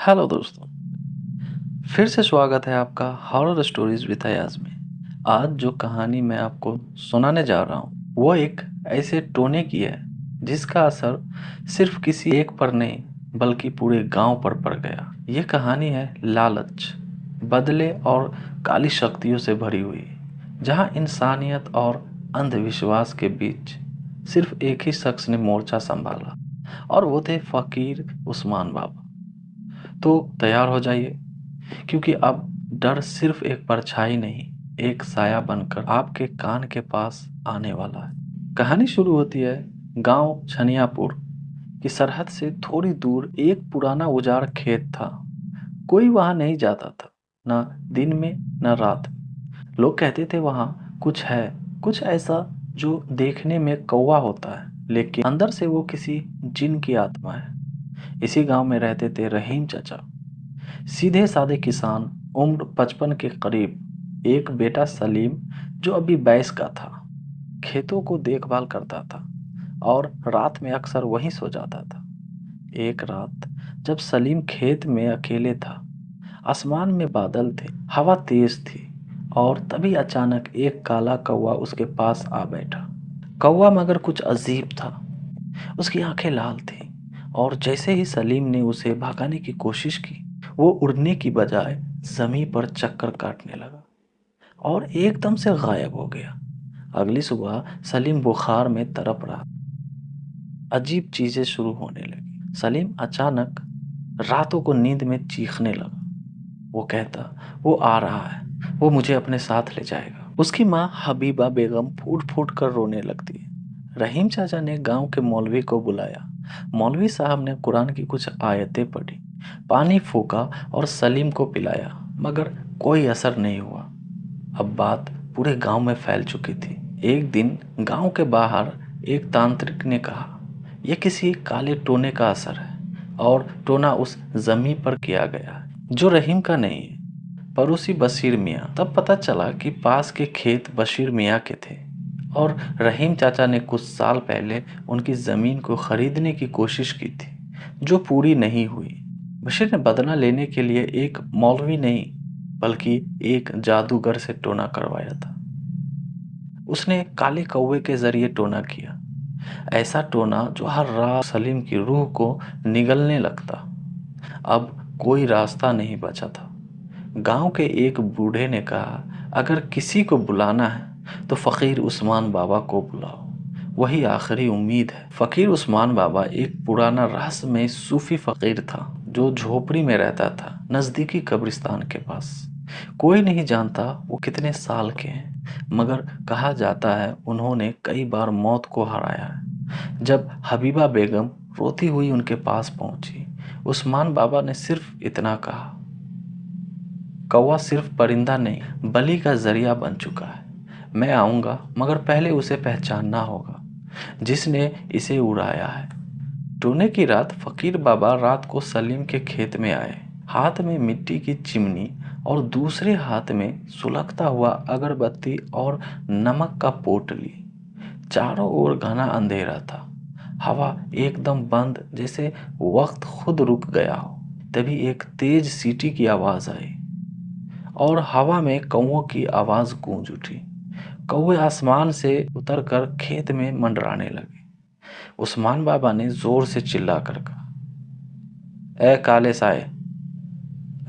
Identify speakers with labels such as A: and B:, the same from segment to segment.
A: Hello दोस्तों, फिर से स्वागत है आपका हॉरर स्टोरीज विद अयाज में। आज जो कहानी मैं आपको सुनाने जा रहा हूँ वो एक ऐसे टोने की है जिसका असर सिर्फ किसी एक पर नहीं बल्कि पूरे गांव पर पड़ गया। ये कहानी है लालच, बदले और काली शक्तियों से भरी हुई, जहाँ इंसानियत और अंधविश्वास के बीच सिर्फ एक ही शख्स ने मोर्चा संभाला और वो थे फकीर उस्मान बाबा। तो तैयार हो जाइए, क्योंकि अब डर सिर्फ एक परछाई नहीं, एक साया बनकर आपके कान के पास आने वाला है। कहानी शुरू होती है गांव छनियापुर की सरहद से थोड़ी दूर। एक पुराना उजाड़ खेत था। कोई वहां नहीं जाता था, ना दिन में ना रात में। लोग कहते थे वहां कुछ है, कुछ ऐसा जो देखने में कौवा होता है लेकिन अंदर से वो किसी जिन की आत्मा है। इसी गांव में रहते थे रहीम चाचा, सीधे साधे किसान, उम्र 55 के करीब। एक बेटा सलीम जो अभी 22 का था, खेतों को देखभाल करता था और रात में अक्सर वहीं सो जाता था। एक रात जब सलीम खेत में अकेले था, आसमान में बादल थे, हवा तेज थी और तभी अचानक एक काला कौवा उसके पास आ बैठा। कौवा मगर कुछ अजीब था। उसकी आंखें लाल थीं और जैसे ही सलीम ने उसे भगाने की कोशिश की, वो उड़ने की बजाय जमीन पर चक्कर काटने लगा और एकदम से गायब हो गया। अगली सुबह सलीम बुखार में तड़प रहा। अजीब चीजें शुरू होने लगी। सलीम अचानक रातों को नींद में चीखने लगा। वो कहता, वो आ रहा है, वो मुझे अपने साथ ले जाएगा। उसकी माँ हबीबा बेगम फूट फूट कर रोने लगती है। रहीम चाचा ने गांव के मौलवी को बुलाया। मौलवी साहब ने कुरान की कुछ आयतें पढ़ी, पानी फूका और सलीम को पिलाया, मगर कोई असर नहीं हुआ। अब बात पूरे गांव में फैल चुकी थी। एक दिन गांव के बाहर एक तांत्रिक ने कहा, यह किसी काले टोने का असर है और टोना उस जमीन पर किया गया है जो रहीम का नहीं है। पड़ोसी बशीर मियाँ। तब पता चला कि पास के खेत बशीर मियाँ के थे और रहीम चाचा ने कुछ साल पहले उनकी ज़मीन को खरीदने की कोशिश की थी, जो पूरी नहीं हुई। बशीर ने बदला लेने के लिए एक मौलवी नहीं बल्कि एक जादूगर से टोना करवाया था। उसने काले कौवे के जरिए टोना किया, ऐसा टोना जो हर रात सलीम की रूह को निगलने लगता। अब कोई रास्ता नहीं बचा था। गांव के एक बूढ़े ने कहा, अगर किसी को बुलाना है तो फकीर उस्मान बाबा को बुलाओ, वही आखिरी उम्मीद है। फकीर उस्मान बाबा एक पुराना रहस्यमय सूफी फकीर था जो झोपड़ी में रहता था, नजदीकी कब्रिस्तान के पास। कोई नहीं जानता वो कितने साल के हैं, मगर कहा जाता है उन्होंने कई बार मौत को हराया है। जब हबीबा बेगम रोती हुई उनके पास पहुंची, उस्मान बाबा ने सिर्फ इतना कहा, कौवा सिर्फ परिंदा नहीं बलि का जरिया बन चुका है। मैं आऊंगा, मगर पहले उसे पहचानना होगा जिसने इसे उड़ाया है। टूने की रात फकीर बाबा रात को सलीम के खेत में आए, हाथ में मिट्टी की चिमनी और दूसरे हाथ में सुलगता हुआ अगरबत्ती और नमक का पोटली। चारों ओर घना अंधेरा था, हवा एकदम बंद, जैसे वक्त खुद रुक गया हो। तभी एक तेज सीटी की आवाज आई और हवा में कौवों की आवाज गूंज उठी। कौवे आसमान से उतरकर खेत में मंडराने लगे। उस्मान बाबा ने जोर से चिल्ला कर कहा, ए काले साए,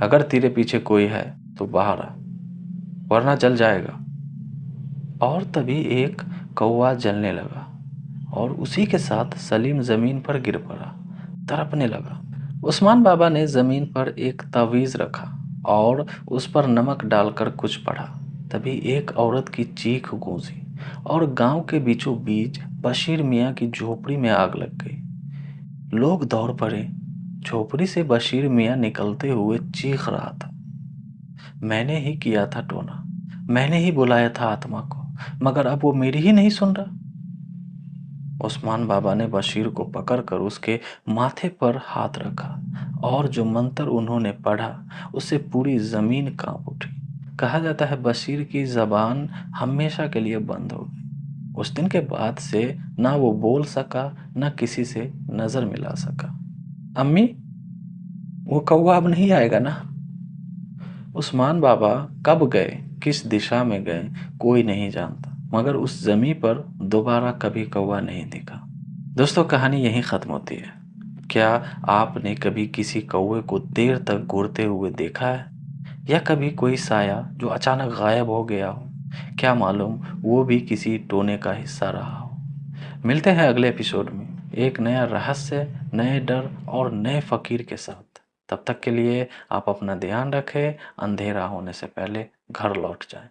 A: अगर तेरे पीछे कोई है तो बाहर आ, वरना जल जाएगा। और तभी एक कौवा जलने लगा और उसी के साथ सलीम जमीन पर गिर पड़ा, तड़पने लगा। उस्मान बाबा ने जमीन पर एक तावीज रखा और उस पर नमक डालकर कुछ पढ़ा। तभी एक औरत की चीख गूंजी और गांव के बीचों बीच बशीर मियाँ की झोपड़ी में आग लग गई। लोग दौड़ पड़े। झोपड़ी से बशीर मियाँ निकलते हुए चीख रहा था, मैंने ही किया था टोना, मैंने ही बुलाया था आत्मा को, मगर अब वो मेरी ही नहीं सुन रहा। उस्मान बाबा ने बशीर को पकड़कर उसके माथे पर हाथ रखा और जो मंत्र उन्होंने पढ़ा उससे पूरी जमीन कांप उठी। कहा जाता है बशीर की जबान हमेशा के लिए बंद हो गई। उस दिन के बाद से ना वो बोल सका, ना किसी से नजर मिला सका। अम्मी, वो कौवा अब नहीं आएगा ना। उस्मान बाबा कब गए, किस दिशा में गए, कोई नहीं जानता, मगर उस जमी पर दोबारा कभी कौवा नहीं दिखा। दोस्तों, कहानी यहीं खत्म होती है। क्या आपने कभी किसी कौवे को देर तक घूरते हुए देखा है, या कभी कोई साया जो अचानक गायब हो गया हो? क्या मालूम वो भी किसी टोने का हिस्सा रहा हो। मिलते हैं अगले एपिसोड में एक नया रहस्य, नए डर और नए फकीर के साथ। तब तक के लिए आप अपना ध्यान रखें, अंधेरा होने से पहले घर लौट जाएं।